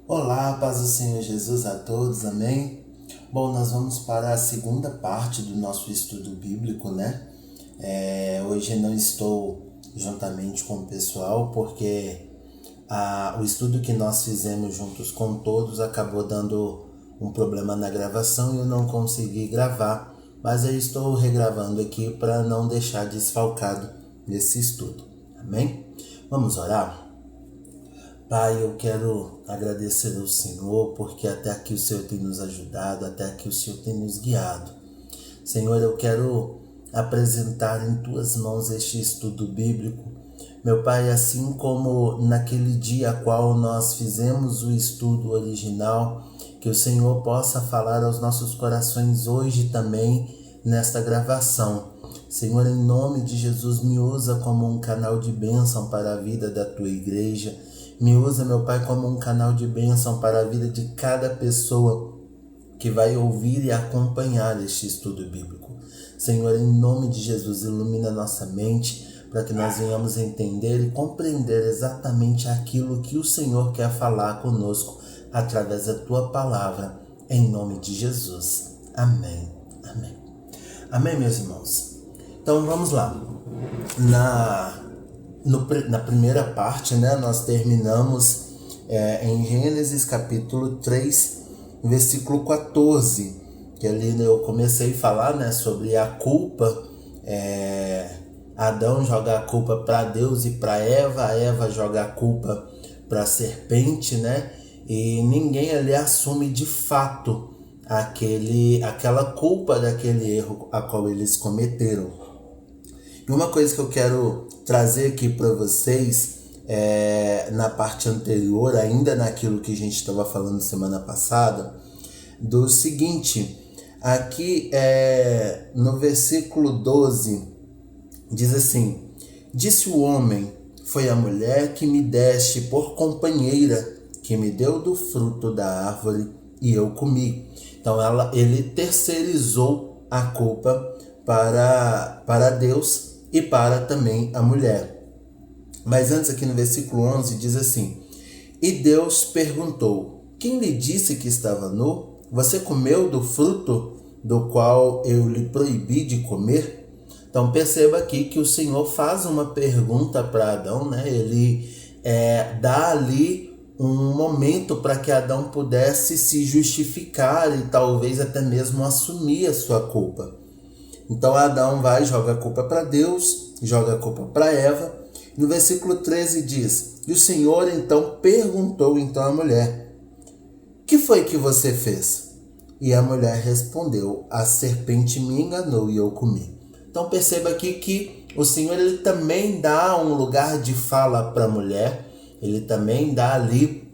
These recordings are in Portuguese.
Olá, paz do Senhor Jesus a todos, amém? Bom, nós vamos para a segunda parte do nosso estudo bíblico, né? Hoje não estou juntamente com o pessoal porque o estudo que nós fizemos juntos com todos acabou dando um problema na gravação e eu não consegui gravar, mas eu estou regravando aqui para não deixar desfalcado nesse estudo, amém? Vamos orar? Pai, eu quero agradecer ao Senhor porque até aqui o Senhor tem nos ajudado, até aqui o Senhor tem nos guiado. Senhor, eu quero apresentar em Tuas mãos este estudo bíblico. Meu Pai, assim como naquele dia a qual nós fizemos o estudo original, que o Senhor possa falar aos nossos corações hoje também nesta gravação. Senhor, em nome de Jesus, me usa como um canal de bênção para a vida da Tua igreja. Me usa, meu Pai, como um canal de bênção para a vida de cada pessoa que vai ouvir e acompanhar este estudo bíblico. Senhor, em nome de Jesus, ilumina nossa mente para que nós venhamos entender e compreender exatamente aquilo que o Senhor quer falar conosco através da Tua palavra, em nome de Jesus. Amém. Amém. Amém, meus irmãos. Então, vamos lá. Na primeira parte, né, nós terminamos em Gênesis capítulo 3, versículo 14, que ali eu comecei a falar, né, sobre a culpa. Adão joga a culpa para Deus e para Eva, a Eva joga a culpa para a serpente, né, e ninguém ali assume de fato aquela culpa daquele erro a qual eles cometeram. E uma coisa que eu quero trazer aqui para vocês, na parte anterior, ainda naquilo que a gente estava falando semana passada, do seguinte, aqui no versículo 12, diz assim: disse o homem, foi a mulher que me deste por companheira, que me deu do fruto da árvore e eu comi. Então ele terceirizou a culpa para Deus e para também a mulher. Mas antes, aqui no versículo 11 diz assim: e Deus perguntou, quem lhe disse que estava nu? Você comeu do fruto do qual eu lhe proibi de comer? Então perceba aqui que o Senhor faz uma pergunta para Adão, né? Ele dá ali um momento para que Adão pudesse se justificar e talvez até mesmo assumir a sua culpa. Então Adão vai e joga a culpa para Deus, joga a culpa para Eva. No versículo 13 diz: e o Senhor então perguntou à mulher: que foi que você fez? E a mulher respondeu: a serpente me enganou e eu comi. Então perceba aqui que o Senhor ele também dá um lugar de fala para a mulher, ele também dá ali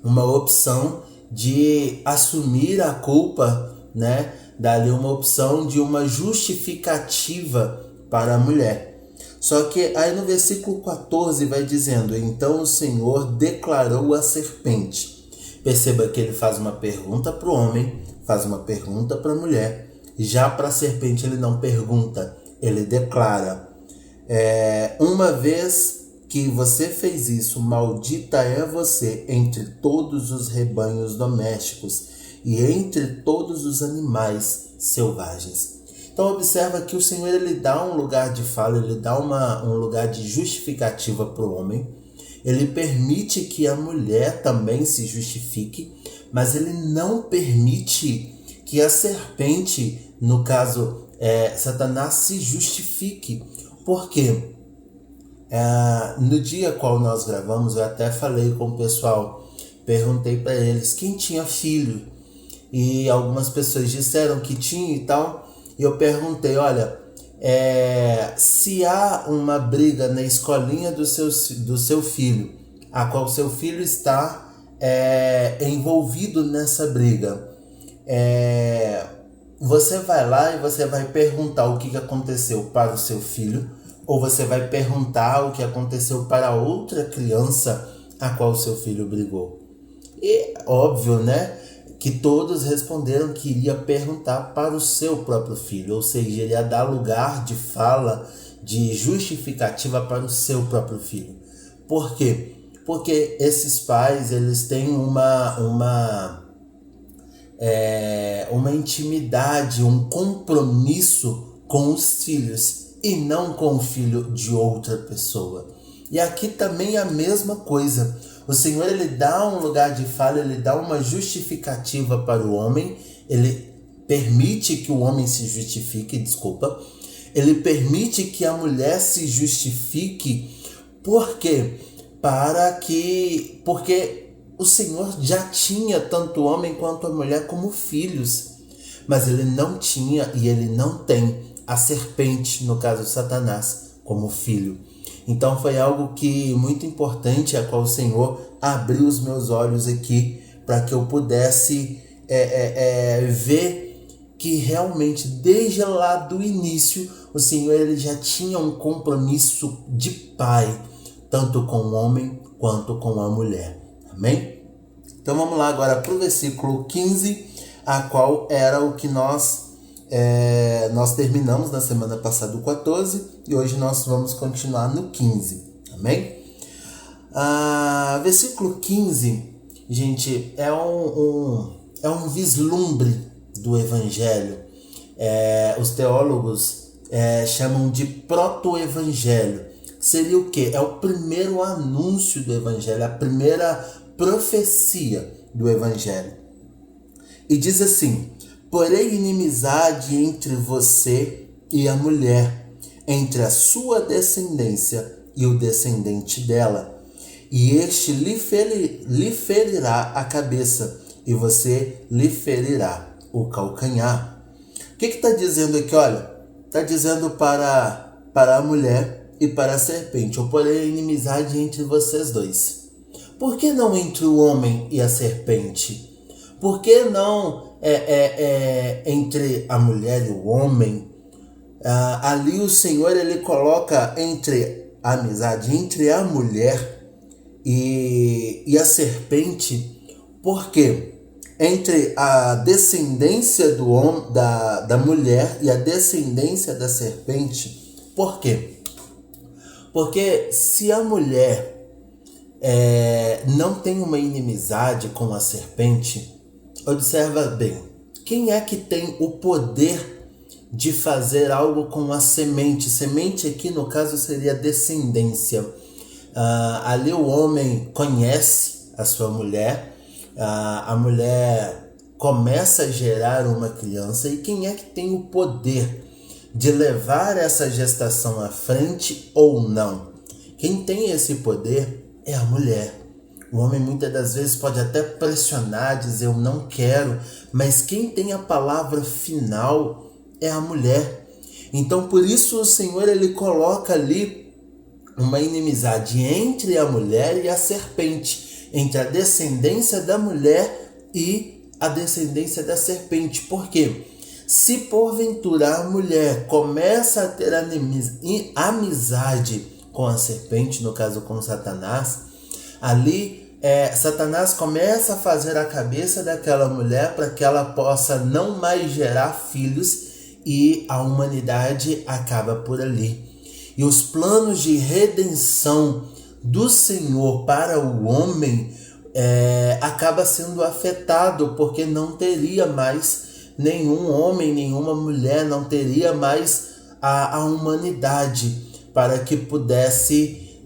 uma opção de assumir a culpa, né? Dá-lhe uma opção de uma justificativa para a mulher. Só que aí no versículo 14 vai dizendo: então o Senhor declarou a serpente. Perceba que ele faz uma pergunta para o homem, faz uma pergunta para a mulher. Já para a serpente ele não pergunta, ele declara: uma vez que você fez isso, maldita é você entre todos os rebanhos domésticos e entre todos os animais selvagens. Então observa que o Senhor ele dá um lugar de fala, ele dá um lugar de justificativa para o homem. Ele permite que a mulher também se justifique, mas ele não permite que a serpente, no caso Satanás, se justifique. Por quê? No dia qual nós gravamos, eu até falei com o pessoal, perguntei para eles quem tinha filho, e algumas pessoas disseram que tinha e tal, e eu perguntei: olha, se há uma briga na escolinha do seu filho, a qual seu filho está envolvido nessa briga, você vai lá e você vai perguntar o que aconteceu para o seu filho, ou você vai perguntar o que aconteceu para outra criança a qual seu filho brigou? E óbvio, né, que todos responderam que iria perguntar para o seu próprio filho, ou seja, ele ia dar lugar de fala, de justificativa para o seu próprio filho. Por quê? Porque esses pais, eles têm uma intimidade, um compromisso com os filhos e não com o filho de outra pessoa. E aqui também é a mesma coisa. O Senhor, ele dá um lugar de fala, ele dá uma justificativa para o homem, ele permite que o homem se justifique, ele permite que a mulher se justifique. Por quê? Porque o Senhor já tinha tanto o homem quanto a mulher como filhos, mas ele não tinha e ele não tem a serpente, no caso Satanás, como filho. Então foi algo que muito importante, a qual o Senhor abriu os meus olhos aqui para que eu pudesse ver que realmente desde lá do início o Senhor, ele já tinha um compromisso de pai, tanto com o homem quanto com a mulher. Amém? Então vamos lá agora para o versículo 15, a qual era o que nós terminamos na semana passada o 14 e hoje nós vamos continuar no 15. Amém? Versículo 15, gente, é um vislumbre do Evangelho. Os teólogos chamam de proto-evangelho. Seria o quê? É o primeiro anúncio do Evangelho, a primeira profecia do Evangelho. E diz assim: porém inimizade entre você e a mulher, entre a sua descendência e o descendente dela, e este lhe ferirá a cabeça, e você lhe ferirá o calcanhar. O que está dizendo aqui? Olha, está dizendo para a mulher e para a serpente: eu porei inimizade entre vocês dois. Por que não entre o homem e a serpente? Por que não entre a mulher e o homem? Ali o Senhor, ele coloca entre a amizade entre a mulher e a serpente. Por quê? Entre a descendência da mulher e a descendência da serpente. Por quê? Porque se a mulher não tem uma inimizade com a serpente, observa bem, quem é que tem o poder de fazer algo com a semente? Semente aqui no caso seria descendência. Ali o homem conhece a sua mulher, a mulher começa a gerar uma criança, e quem é que tem o poder de levar essa gestação à frente ou não? Quem tem esse poder é a mulher. O homem muitas das vezes pode até pressionar, dizer eu não quero, mas quem tem a palavra final é a mulher. Então por isso o Senhor, ele coloca ali uma inimizade entre a mulher e a serpente, entre a descendência da mulher e a descendência da serpente. Por quê? Se porventura a mulher começa a ter amizade com a serpente, no caso com Satanás, ali Satanás começa a fazer a cabeça daquela mulher para que ela possa não mais gerar filhos, e a humanidade acaba por ali. E os planos de redenção do Senhor para o homem acaba sendo afetado, porque não teria mais nenhum homem, nenhuma mulher, não teria mais a humanidade para que pudesse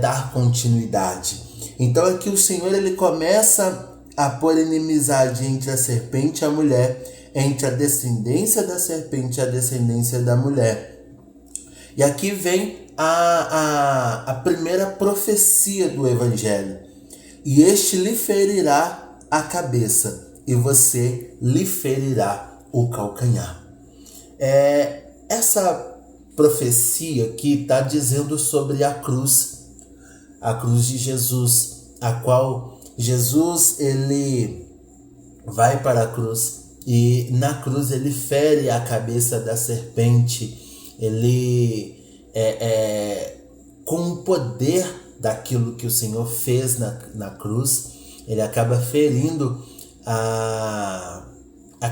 dar continuidade. Então aqui o Senhor, ele começa a pôr inimizade entre a serpente e a mulher, entre a descendência da serpente e a descendência da mulher. E aqui vem a primeira profecia do Evangelho: e este lhe ferirá a cabeça, e você lhe ferirá o calcanhar. Essa profecia aqui está dizendo sobre a cruz de Jesus, a qual Jesus, ele vai para a cruz, e na cruz ele fere a cabeça da serpente. Ele com o poder daquilo que o Senhor fez na cruz, ele acaba ferindo a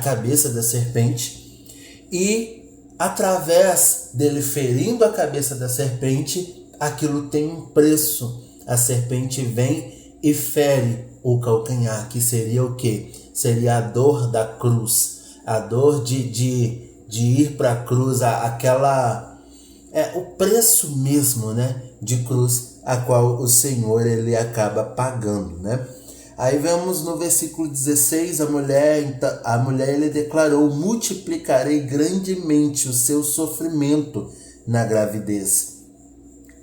cabeça da serpente, e através dele ferindo a cabeça da serpente, aquilo tem um preço, a serpente vem e fere o calcanhar, que seria o quê? Seria a dor da cruz, a dor de ir para a cruz, o preço mesmo, né, de cruz, a qual o Senhor ele acaba pagando, né? Aí vemos no versículo 16, a mulher ele declarou: multiplicarei grandemente o seu sofrimento na gravidez.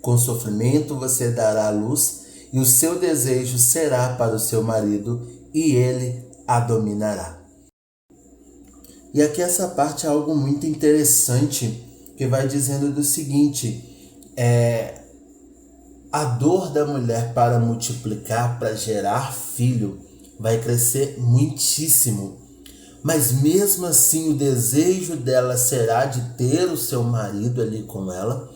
Com sofrimento você dará à luz, e o seu desejo será para o seu marido, e ele a dominará. E aqui essa parte é algo muito interessante, que vai dizendo do seguinte: a dor da mulher para multiplicar, para gerar filho, vai crescer muitíssimo. Mas mesmo assim o desejo dela será de ter o seu marido ali com ela.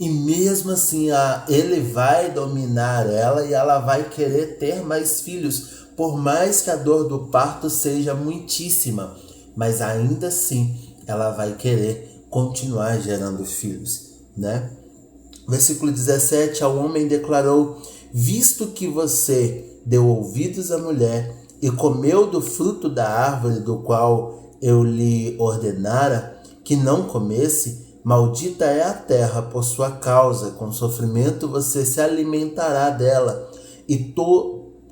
E mesmo assim ele vai dominar ela e ela vai querer ter mais filhos. Por mais que a dor do parto seja muitíssima, mas ainda assim ela vai querer continuar gerando filhos, né? Versículo 17, ao homem declarou: visto que você deu ouvidos à mulher e comeu do fruto da árvore do qual eu lhe ordenara que não comesse, maldita é a terra por sua causa, com sofrimento você se alimentará dela e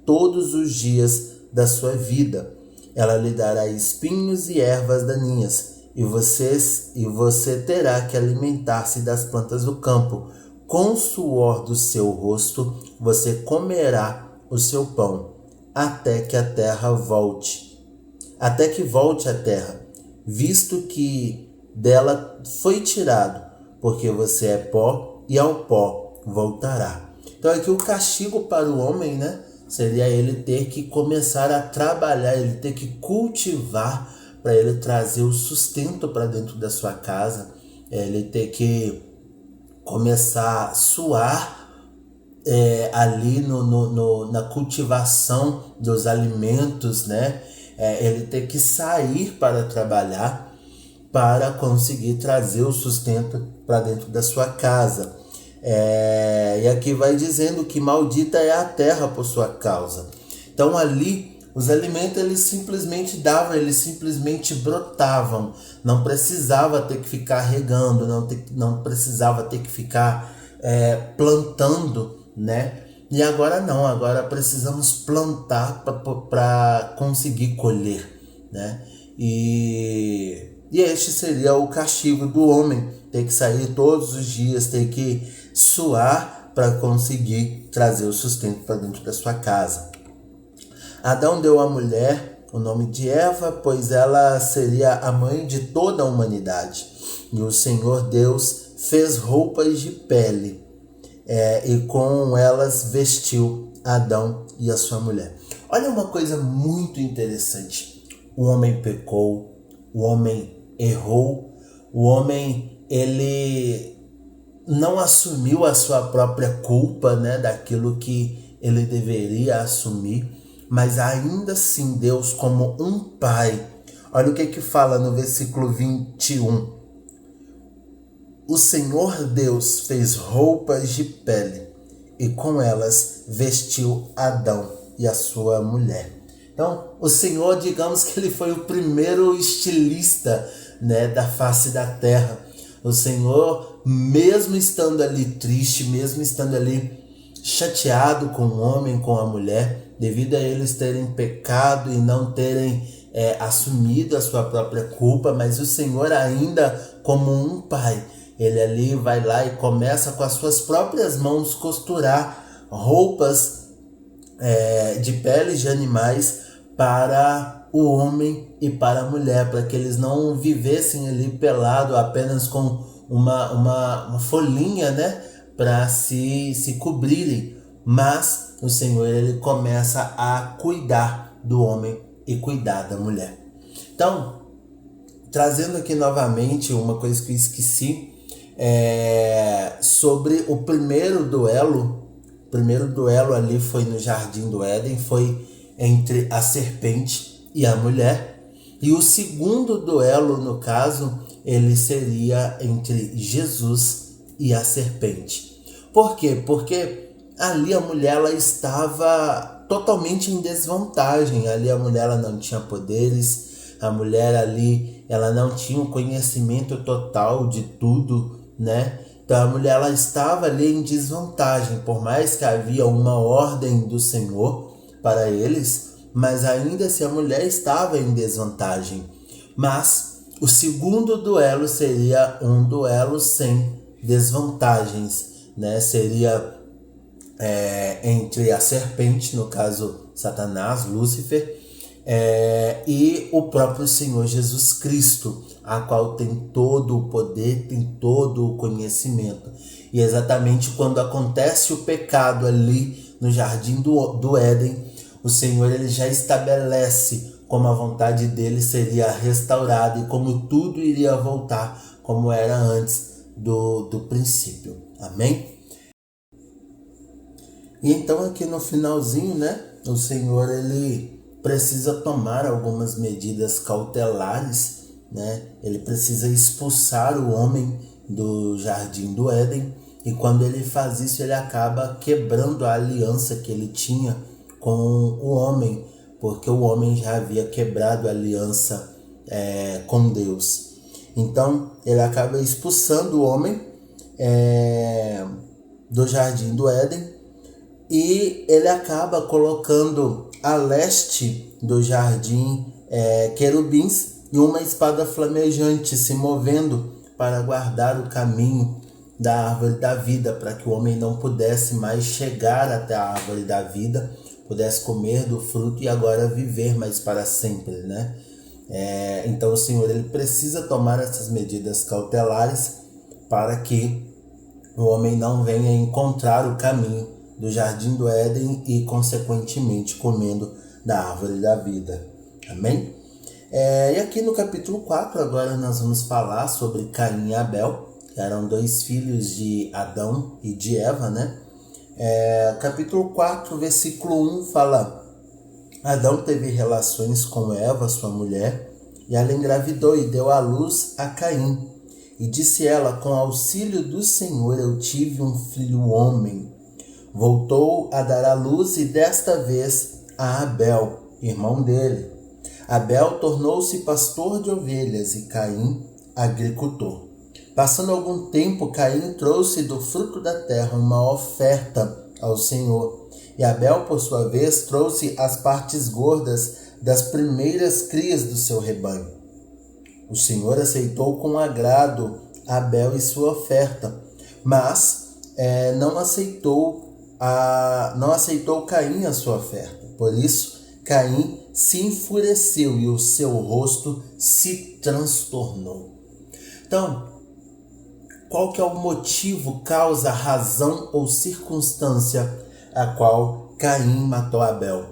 todos os dias da sua vida. Ela lhe dará espinhos e ervas daninhas, e você terá que alimentar-se das plantas do campo. Com o suor do seu rosto você comerá o seu pão, até que volte a terra, visto que dela foi tirado, porque você é pó e ao pó voltará. Então aqui o castigo para o homem, né, seria ele ter que começar a trabalhar, ele ter que cultivar para ele trazer o sustento para dentro da sua casa, ele ter que começar a suar ali na cultivação dos alimentos, né? Ele ter que sair para trabalhar para conseguir trazer o sustento para dentro da sua casa. E aqui vai dizendo que maldita é a terra por sua causa. Então ali os alimentos eles simplesmente davam, eles simplesmente brotavam. Não precisava ter que ficar regando, não precisava ter que ficar plantando, né? E agora não, agora precisamos plantar para conseguir colher, né? E este seria o castigo do homem, ter que sair todos os dias, ter que suar para conseguir trazer o sustento para dentro da sua casa. Adão deu à mulher o nome de Eva, pois ela seria a mãe de toda a humanidade. E o Senhor Deus fez roupas de pele e com elas vestiu Adão e a sua mulher. Olha uma coisa muito interessante. O homem pecou, o homem errou, o homem ele não assumiu a sua própria culpa, né, daquilo que ele deveria assumir. Mas ainda assim Deus, como um pai, olha o que fala no versículo 21. O Senhor Deus fez roupas de pele e com elas vestiu Adão e a sua mulher. Então o Senhor, digamos que ele foi o primeiro estilista, né, da face da terra. O Senhor, mesmo estando ali triste, mesmo estando ali chateado com o homem, com a mulher, devido a eles terem pecado e não terem assumido a sua própria culpa, mas o Senhor ainda como um pai, ele ali vai lá e começa com as suas próprias mãos costurar roupas de peles de animais para o homem e para a mulher, para que eles não vivessem ali pelado apenas com uma folhinha, né, para se cobrirem. Mas o Senhor ele começa a cuidar do homem e cuidar da mulher. Então, trazendo aqui novamente uma coisa que eu esqueci, sobre o primeiro duelo. O primeiro duelo ali foi no Jardim do Éden, foi entre a serpente e a mulher. E o segundo duelo, no caso, ele seria entre Jesus e a serpente. Por quê? Porque ali a mulher ela estava totalmente em desvantagem. Ali a mulher ela não tinha poderes, a mulher ali ela não tinha o conhecimento total de tudo, né? Então a mulher ela estava ali em desvantagem, por mais que havia uma ordem do Senhor para eles, mas ainda assim a mulher estava em desvantagem. Mas o segundo duelo seria um duelo sem desvantagens, né? Seria entre a serpente, no caso Satanás, Lúcifer, e o próprio Senhor Jesus Cristo, a qual tem todo o poder, tem todo o conhecimento. E exatamente quando acontece o pecado ali no jardim do Éden, o Senhor ele já estabelece como a vontade dele seria restaurada e como tudo iria voltar como era antes do princípio. Amém? E então aqui no finalzinho, né, o Senhor ele precisa tomar algumas medidas cautelares, né? Ele precisa expulsar o homem do jardim do Éden, e quando ele faz isso ele acaba quebrando a aliança que ele tinha com o homem, porque o homem já havia quebrado a aliança com Deus. Então ele acaba expulsando o homem do jardim do Éden, e ele acaba colocando a leste do jardim querubins e uma espada flamejante se movendo para guardar o caminho da árvore da vida, para que o homem não pudesse mais chegar até a árvore da vida, pudesse comer do fruto e agora viver mais para sempre, né? Então o Senhor ele precisa tomar essas medidas cautelares para que o homem não venha encontrar o caminho do jardim do Éden e consequentemente comendo da árvore da vida. Amém? E aqui no capítulo 4 agora nós vamos falar sobre Caim e Abel, que eram dois filhos de Adão e de Eva, né? Capítulo 4, versículo 1 fala: Adão teve relações com Eva, sua mulher, e ela engravidou e deu à luz a Caim. E disse ela: com auxílio do Senhor eu tive um filho homem. Voltou a dar à luz e desta vez a Abel, irmão dele. Abel tornou-se pastor de ovelhas e Caim agricultor. Passando algum tempo, Caim trouxe do fruto da terra uma oferta ao Senhor. E Abel, por sua vez, trouxe as partes gordas das primeiras crias do seu rebanho. O Senhor aceitou com agrado Abel e sua oferta, mas não aceitou Caim a sua oferta. Por isso, Caim se enfureceu e o seu rosto se transtornou. Então, qual que é o motivo, causa, razão ou circunstância a qual Caim matou Abel?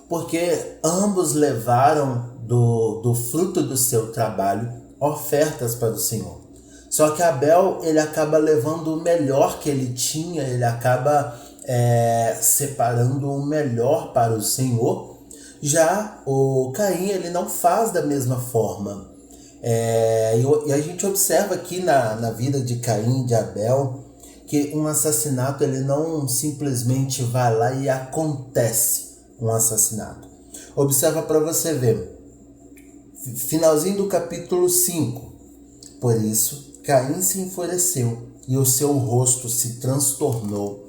Porque ambos levaram do fruto do seu trabalho ofertas para o Senhor. Só que Abel ele acaba levando o melhor que ele tinha, ele acaba separando o melhor para o Senhor. Já o Caim ele não faz da mesma forma. E a gente observa aqui na vida de Caim e de Abel que um assassinato ele não simplesmente vai lá e acontece um assassinato. Observa para você ver, finalzinho do capítulo 5. Por isso Caim se enfureceu e o seu rosto se transtornou.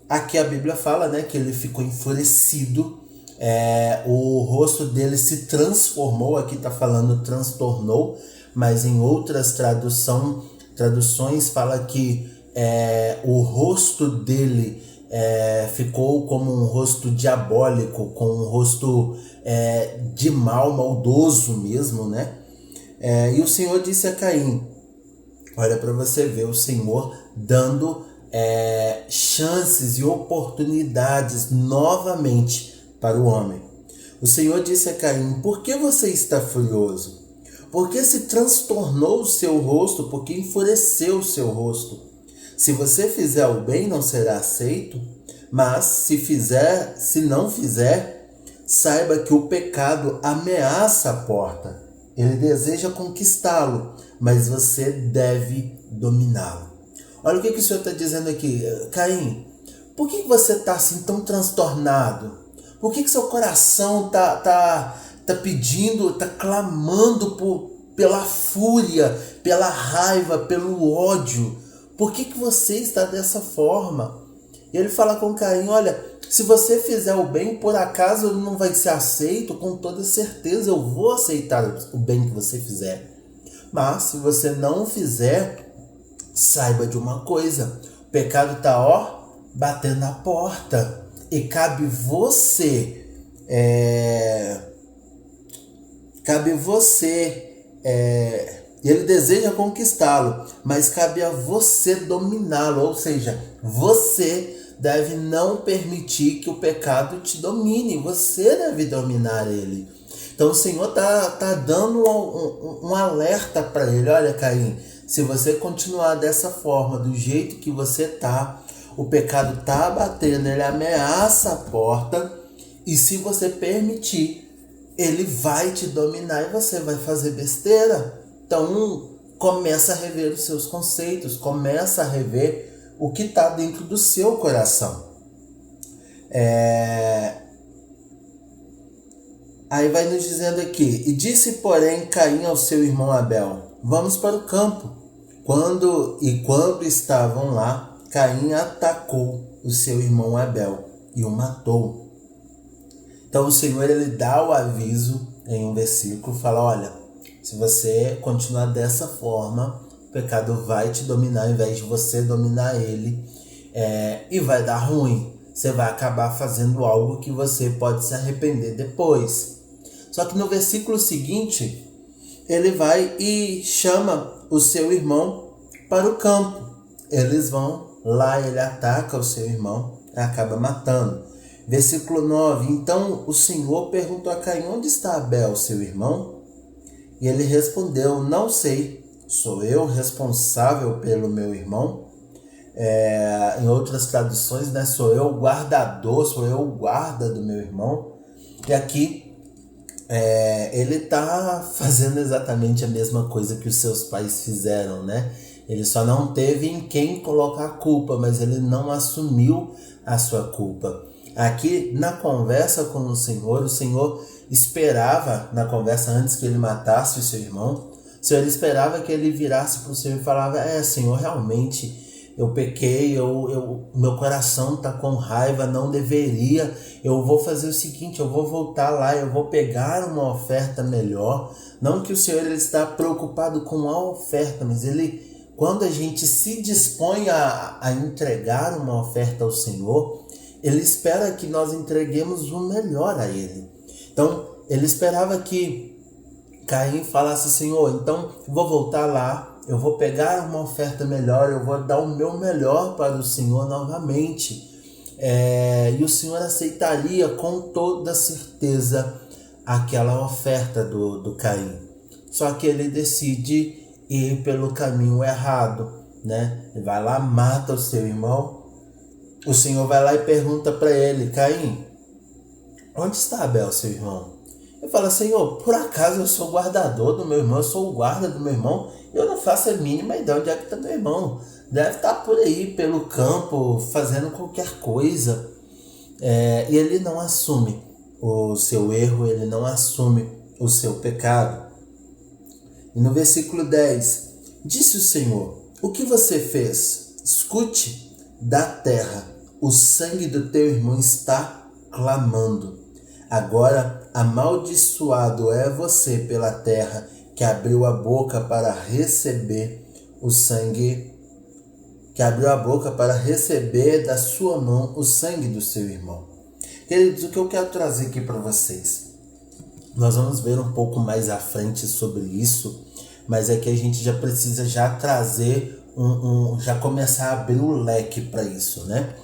Aqui a Bíblia fala, né, que ele ficou enfurecido, o rosto dele se transformou. Aqui está falando transtornou, mas em outras traduções fala que o rosto dele ficou como um rosto diabólico, com um rosto de mal, maldoso mesmo, né? E o Senhor disse a Caim, olha para você ver o Senhor dando chances e oportunidades novamente para o homem. O Senhor disse a Caim: por que você está furioso? Por que se transtornou o seu rosto? Por que enfureceu o seu rosto? Se você fizer o bem, não será aceito, mas se não fizer, saiba que o pecado ameaça a porta. Ele deseja conquistá-lo, mas você deve dominá-lo. Olha o que o Senhor está dizendo aqui. Caim, por que você está assim tão transtornado? Por que seu coração tá pedindo, tá clamando pela fúria, pela raiva, pelo ódio? Por que você está dessa forma? E ele fala com Caim, olha, se você fizer o bem, por acaso não vai ser aceito? Com toda certeza eu vou aceitar o bem que você fizer. Mas se você não fizer, saiba de uma coisa, o pecado está batendo na porta e cabe você ele deseja conquistá-lo, mas cabe a você dominá-lo, ou seja, você deve não permitir que o pecado te domine, você deve dominar ele. Então o Senhor tá dando um alerta para ele, olha Caim, se você continuar dessa forma, do jeito que você tá, o pecado tá batendo, ele ameaça a porta, e se você permitir, ele vai te dominar e você vai fazer besteira. Então, começa a rever os seus conceitos, começa a rever o que está dentro do seu coração. Aí vai nos dizendo aqui, e disse, porém, Caim ao seu irmão Abel, vamos para o campo. Quando estavam lá, Caim atacou o seu irmão Abel e o matou. Então o Senhor, ele dá o aviso em um versículo, fala, olha, se você continuar dessa forma, o pecado vai te dominar ao invés de você dominar ele, e vai dar ruim. Você vai acabar fazendo algo que você pode se arrepender depois. Só que no versículo seguinte, ele vai e chama o seu irmão para o campo. Eles vão lá, ele ataca o seu irmão e acaba matando. Versículo 9, então o Senhor perguntou a Caim, onde está Abel, seu irmão? E ele respondeu, não sei, sou eu responsável pelo meu irmão? Em outras traduções, né, sou eu o guardador, sou eu o guarda do meu irmão. E aqui ele está fazendo exatamente a mesma coisa que os seus pais fizeram, né? Ele só não teve em quem colocar a culpa, mas ele não assumiu a sua culpa. Aqui, na conversa com o Senhor esperava, na conversa antes que ele matasse o seu irmão, o Senhor esperava que ele virasse para o Senhor e falava, Senhor, realmente eu pequei, meu coração está com raiva, não deveria, eu vou fazer o seguinte, eu vou voltar lá, eu vou pegar uma oferta melhor. Não que o Senhor ele está preocupado com a oferta, mas quando a gente se dispõe a entregar uma oferta ao Senhor, ele espera que nós entreguemos o melhor a ele. Então, ele esperava que Caim falasse, Senhor, então vou voltar lá, eu vou pegar uma oferta melhor, eu vou dar o meu melhor para o Senhor novamente. E o Senhor aceitaria com toda certeza aquela oferta do Caim. Só que ele decide ir pelo caminho errado, né? Ele vai lá, mata o seu irmão. O Senhor vai lá e pergunta para ele, Caim, onde está Abel, seu irmão? Ele fala, Senhor, por acaso eu sou o guardador do meu irmão, eu sou o guarda do meu irmão, eu não faço a mínima ideia onde é que está meu irmão. Deve estar por aí, pelo campo, fazendo qualquer coisa. E ele não assume o seu erro, ele não assume o seu pecado. E no versículo 10, disse o Senhor, o que você fez? Escute, da terra, o sangue do teu irmão está clamando. Agora, amaldiçoado é você pela terra, que abriu a boca para receber o sangue, da sua mão o sangue do seu irmão. Queridos, o que eu quero trazer aqui para vocês, nós vamos ver um pouco mais à frente sobre isso, mas é que a gente já precisa já trazer já começar a abrir o leque para isso, né?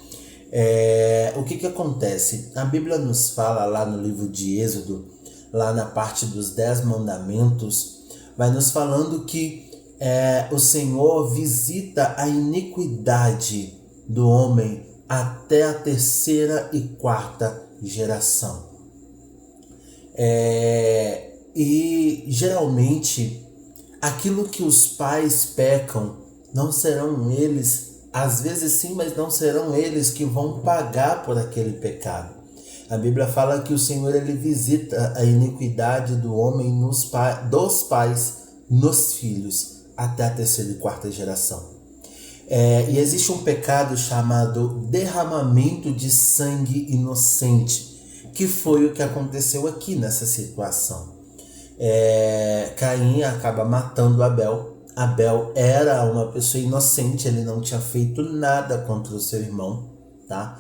O que acontece? A Bíblia nos fala lá no livro de Êxodo, lá na parte dos 10 mandamentos, vai nos falando que o Senhor visita a iniquidade do homem até a 3ª e 4ª geração. E geralmente aquilo que os pais pecam, não serão eles Às vezes sim, mas não serão eles que vão pagar por aquele pecado. A Bíblia fala que o Senhor ele visita a iniquidade do homem dos pais nos filhos até a terceira e quarta geração. E existe um pecado chamado derramamento de sangue inocente, que foi o que aconteceu aqui nessa situação. Caim acaba matando Abel. Abel era uma pessoa inocente, ele não tinha feito nada contra o seu irmão, tá?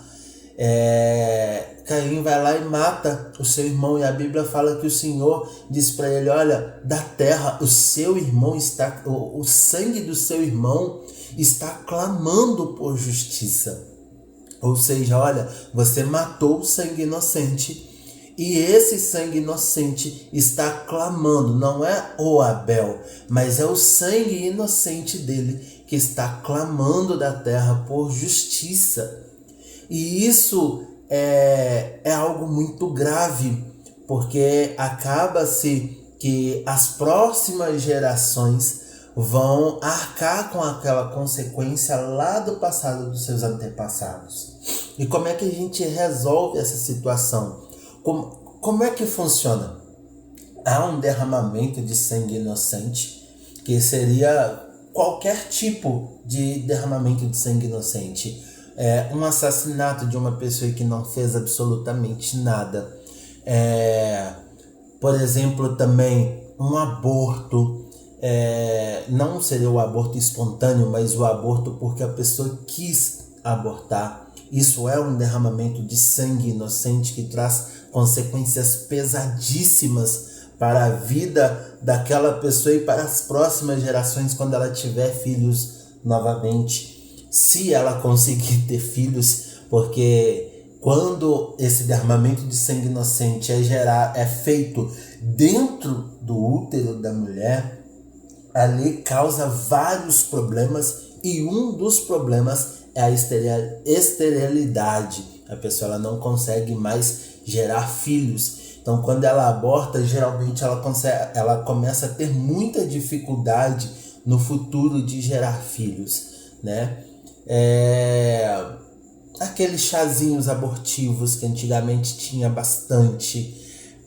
Caim vai lá e mata o seu irmão, e a Bíblia fala que o Senhor diz para ele: olha, da terra o seu irmão está, o sangue do seu irmão está clamando por justiça. Ou seja, olha, você matou o sangue inocente, e esse sangue inocente está clamando, não é o Abel, mas é o sangue inocente dele que está clamando da terra por justiça. E isso é algo muito grave, porque acaba-se que as próximas gerações vão arcar com aquela consequência lá do passado dos seus antepassados. E como é que a gente resolve essa situação? Como é que funciona? Há um derramamento de sangue inocente, que seria qualquer tipo de derramamento de sangue inocente. Um assassinato de uma pessoa que não fez absolutamente nada. Por exemplo, também um aborto. Não seria o aborto espontâneo, mas o aborto porque a pessoa quis abortar. Isso é um derramamento de sangue inocente que traz consequências pesadíssimas para a vida daquela pessoa e para as próximas gerações quando ela tiver filhos novamente, se ela conseguir ter filhos, porque quando esse derramamento de sangue inocente é feito dentro do útero da mulher, ali causa vários problemas, e um dos problemas é a esterilidade. A pessoa ela não consegue mais gerar filhos. Então, quando ela aborta, geralmente ela começa a ter muita dificuldade no futuro de gerar filhos, né? Aqueles chazinhos abortivos que antigamente tinha bastante.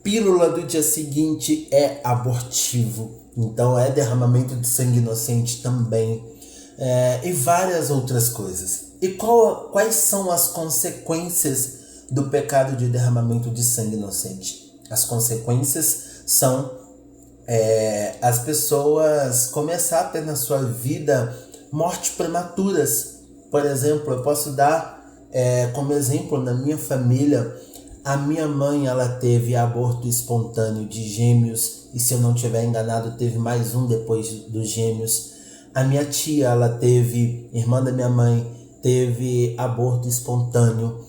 Pílula do dia seguinte é abortivo. Então, é derramamento de sangue inocente também. E várias outras coisas. E quais são as consequências do pecado de derramamento de sangue inocente? As consequências são as pessoas começar a ter na sua vida mortes prematuras. Por exemplo, eu posso dar como exemplo na minha família. A minha mãe, ela teve aborto espontâneo de gêmeos, e se eu não estiver enganado, teve mais um depois dos gêmeos. A minha tia, ela teve, irmã da minha mãe, teve aborto espontâneo.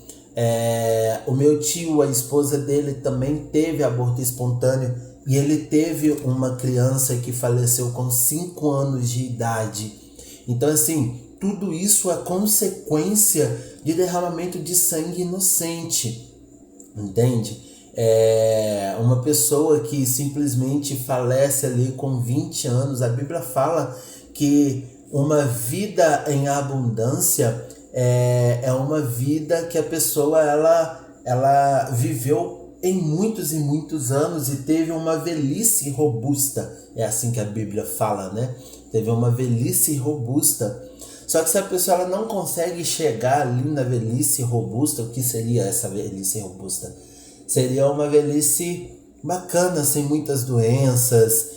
O meu tio, a esposa dele, também teve aborto espontâneo, e ele teve uma criança que faleceu com 5 anos de idade. Então, assim, tudo isso é consequência de derramamento de sangue inocente, entende? Uma pessoa que simplesmente falece ali com 20 anos, a Bíblia fala que uma vida em abundância é uma vida que a pessoa ela viveu em muitos e muitos anos e teve uma velhice robusta. É assim que a Bíblia fala, né? Teve uma velhice robusta. Só que se a pessoa ela não consegue chegar ali na velhice robusta, o que seria essa velhice robusta? Seria uma velhice bacana, sem muitas doenças,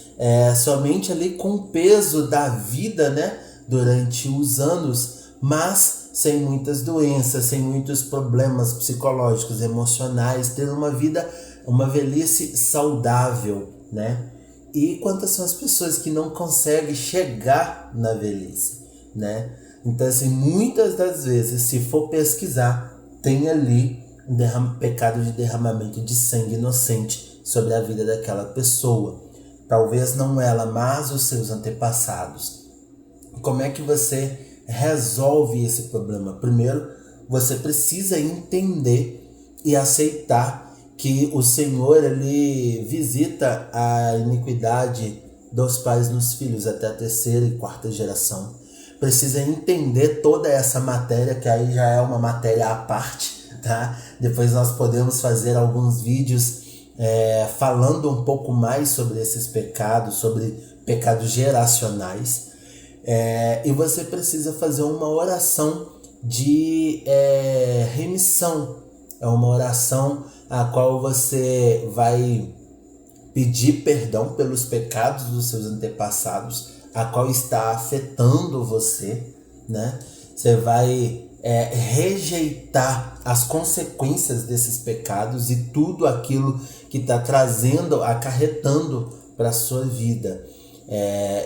somente ali com o peso da vida, né? Durante os anos, mas sem muitas doenças, sem muitos problemas psicológicos, emocionais, ter uma velhice saudável, né? E quantas são as pessoas que não conseguem chegar na velhice, né? Então, assim, muitas das vezes, se for pesquisar, tem ali pecado de derramamento de sangue inocente sobre a vida daquela pessoa. Talvez não ela, mas os seus antepassados. Como é que você resolve esse problema? Primeiro, você precisa entender e aceitar que o Senhor ele visita a iniquidade dos pais nos filhos até a terceira e quarta geração. precisa entender toda essa matéria, que aí já é uma matéria à parte, tá? Depois nós podemos fazer alguns vídeos falando um pouco mais sobre esses pecados, sobre pecados geracionais. E você precisa fazer uma oração de remissão. É uma oração a qual você vai pedir perdão pelos pecados dos seus antepassados, a qual está afetando você, né? Você vai rejeitar as consequências desses pecados e tudo aquilo que está acarretando para a sua vida.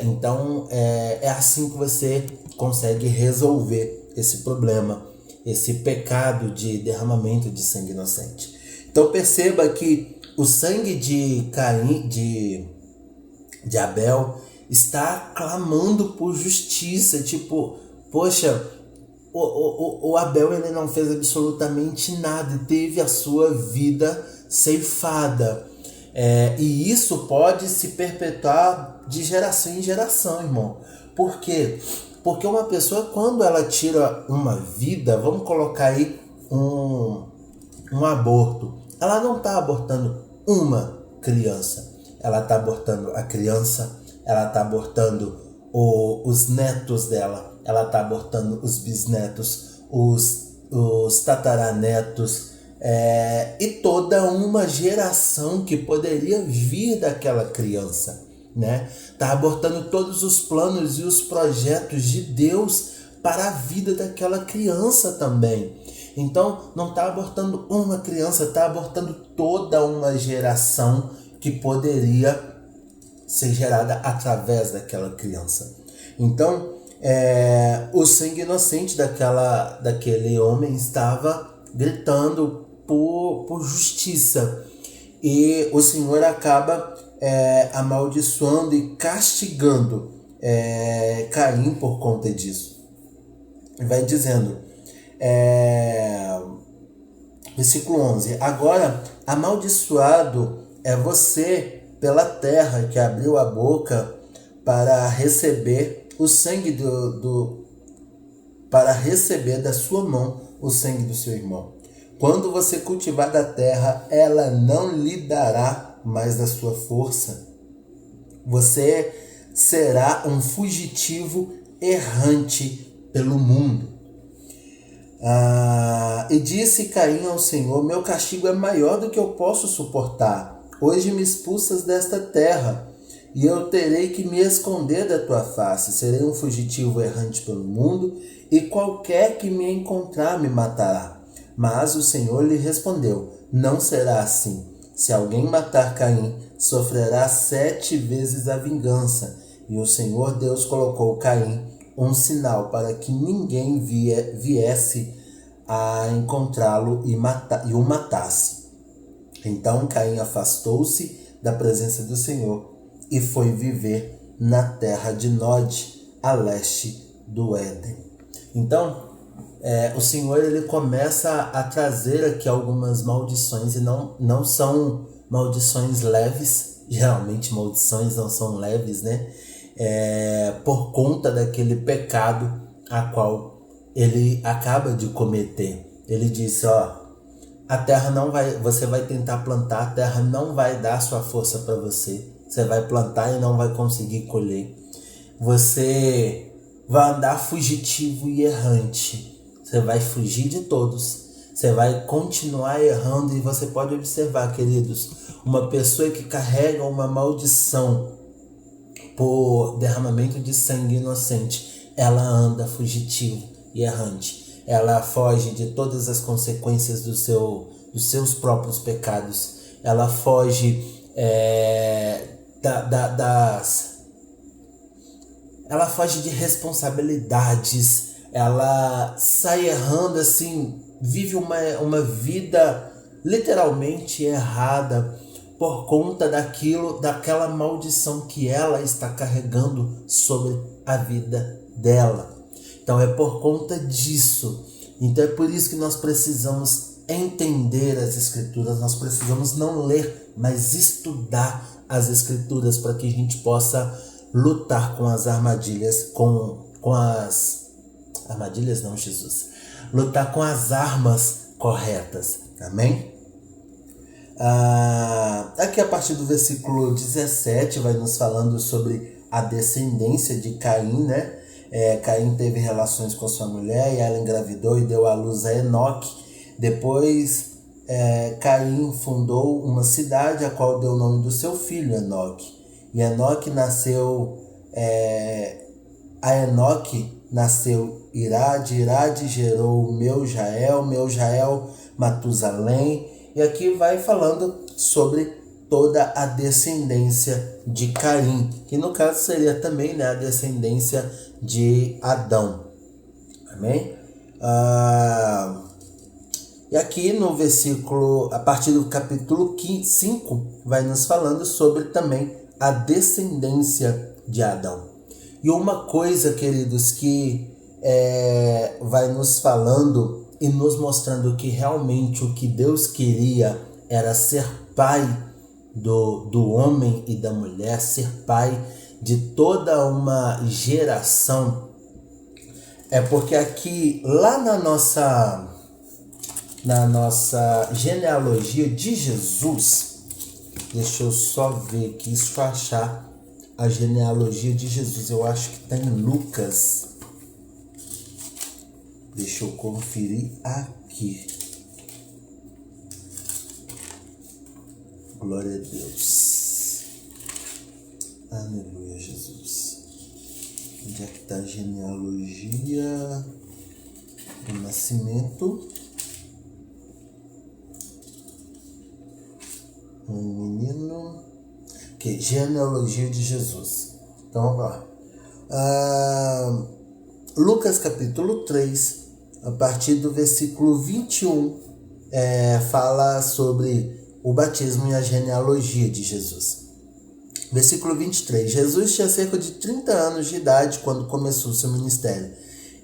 Então é assim que você consegue resolver esse problema, esse pecado de derramamento de sangue inocente. Então perceba que o sangue de Caim, de Abel, está clamando por justiça. Tipo, poxa, o Abel ele não fez absolutamente nada e teve a sua vida ceifada. E isso pode se perpetuar de geração em geração, irmão. Por quê? Porque uma pessoa, quando ela tira uma vida, vamos colocar aí um aborto, ela não está abortando uma criança, ela está abortando a criança, ela está abortando os netos dela, ela está abortando os bisnetos, os tataranetos, e toda uma geração que poderia vir daquela criança, né? Está abortando todos os planos e os projetos de Deus para a vida daquela criança também. Então não está abortando uma criança, está abortando toda uma geração que poderia ser gerada através daquela criança. Então o sangue inocente daquele homem estava gritando por justiça, e o Senhor acaba amaldiçoando e castigando Caim por conta disso. Vai dizendo, versículo 11: agora amaldiçoado é você pela terra que abriu a boca para receber o sangue para receber da sua mão o sangue do seu irmão. Quando você cultivar da terra, ela não lhe dará mais da sua força. Você será um fugitivo errante pelo mundo. E disse Caim ao Senhor: meu castigo é maior do que eu posso suportar. Hoje me expulsas desta terra, e eu terei que me esconder da tua face. Serei um fugitivo errante pelo mundo, e qualquer que me encontrar me matará. Mas o Senhor lhe respondeu: não será assim. Se alguém matar Caim, sofrerá 7 vezes a vingança. E o Senhor Deus colocou Caim um sinal para que ninguém viesse a encontrá-lo e o matasse. Então Caim afastou-se da presença do Senhor e foi viver na terra de Nod, a leste do Éden. Então, o Senhor ele começa a trazer aqui algumas maldições, e não são maldições leves. Geralmente maldições não são leves, né? Por conta daquele pecado a qual ele acaba de cometer. Ele disse, a terra não vai, você vai tentar plantar, a terra não vai dar sua força para você. Você vai plantar e não vai conseguir colher. Você vai andar fugitivo e errante. Você vai fugir de todos. Você vai continuar errando. E você pode observar, queridos, uma pessoa que carrega uma maldição por derramamento de sangue inocente, ela anda fugitivo e errante. Ela foge de todas as consequências dos seus próprios pecados. Ela foge ela foge de responsabilidades. Ela sai errando, assim, vive uma vida literalmente errada por conta daquela maldição que ela está carregando sobre a vida dela. Então é por conta disso. Então é por isso que nós precisamos entender as Escrituras. Nós precisamos não ler, mas estudar as Escrituras, para que a gente possa lutar com as armadilhas, com com as armadilhas, não, Jesus. Lutar com as armas corretas. Amém? Aqui a partir do versículo 17 vai nos falando sobre a descendência de Caim, né? Caim teve relações com sua mulher e ela engravidou e deu à luz a Enoque. Depois Caim fundou uma cidade a qual deu o nome do seu filho Enoque. E Enoque nasceu a Enoque nasceu Irade, Irade gerou Meujael, Meujael Matusalém. E aqui vai falando sobre toda a descendência de Caim, que no caso seria também, né, a descendência de Adão. Amém? E aqui no versículo, a partir do capítulo 5, vai nos falando sobre também a descendência de Adão. E uma coisa, queridos, que vai nos falando e nos mostrando que realmente o que Deus queria era ser pai do homem e da mulher, ser pai de toda uma geração. Porque aqui, lá na nossa genealogia de Jesus, deixa eu só ver aqui, deixa eu achar a genealogia de Jesus, eu acho que está em Lucas. Deixa eu conferir aqui. Glória a Deus. Aleluia, Jesus. Onde é que está a genealogia do nascimento? Um menino. Que genealogia de Jesus. Então, vamos lá. Lucas capítulo 3, a partir do versículo 21, fala sobre o batismo e a genealogia de Jesus. Versículo 23. Jesus tinha cerca de 30 anos de idade quando começou seu ministério.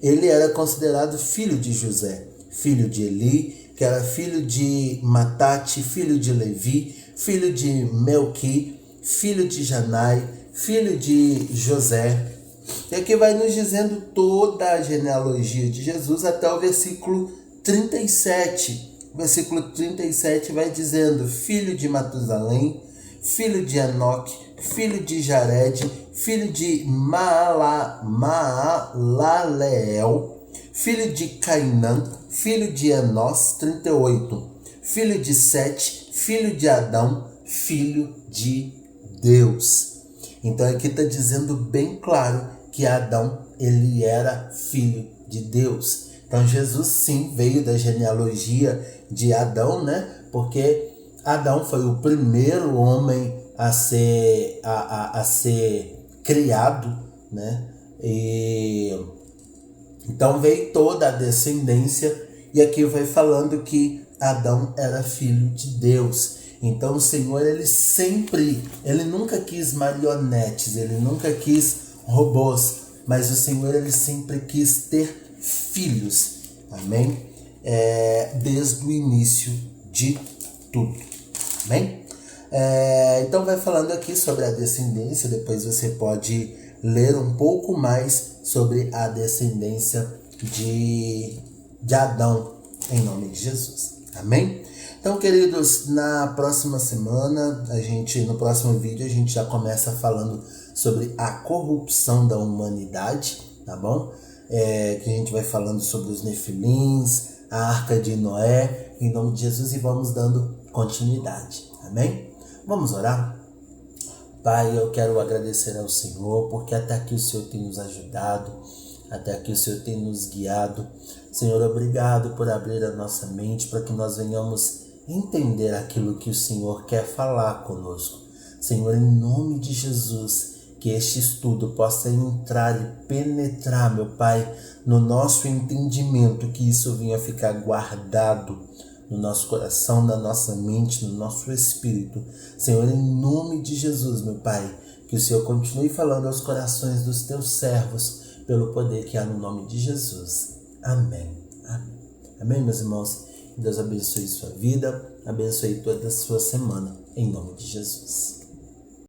Ele era considerado filho de José, filho de Eli, que era filho de Matate, filho de Levi, filho de Melqui, filho de Janai, filho de José. E aqui vai nos dizendo toda a genealogia de Jesus até o versículo 37. O versículo 37 vai dizendo: filho de Matusalém, filho de Enoque, filho de Jared, filho de Maalaleel, filho de Cainã, filho de Enós, 38, filho de Sete, filho de Adão, filho de Deus. Então aqui está dizendo bem claro que Adão, ele era filho de Deus. Então Jesus sim veio da genealogia de Adão, né? Porque Adão foi o primeiro homem a ser criado, né? E então veio toda a descendência, e aqui vai falando que Adão era filho de Deus. Então o Senhor, ele nunca quis marionetes, ele nunca quis robôs, mas o Senhor, ele sempre quis ter filhos, amém? Desde o início de tudo, amém? Então vai falando aqui sobre a descendência, depois você pode ler um pouco mais sobre a descendência de Adão, em nome de Jesus, amém? Então, queridos, na próxima semana, no próximo vídeo, a gente já começa falando sobre a corrupção da humanidade, tá bom? Que a gente vai falando sobre os nefilins, a arca de Noé, em nome de Jesus, e vamos dando continuidade, amém? Vamos orar? Pai, eu quero agradecer ao Senhor, porque até aqui o Senhor tem nos ajudado, até aqui o Senhor tem nos guiado. Senhor, obrigado por abrir a nossa mente para que nós venhamos entender aquilo que o Senhor quer falar conosco. Senhor, em nome de Jesus, que este estudo possa entrar e penetrar, meu Pai, no nosso entendimento, que isso venha ficar guardado no nosso coração, na nossa mente, no nosso espírito. Senhor, em nome de Jesus, meu Pai, que o Senhor continue falando aos corações dos teus servos, pelo poder que há no nome de Jesus. Amém. Amém. Amém, meus irmãos? Deus abençoe sua vida, abençoe toda a sua semana, em nome de Jesus.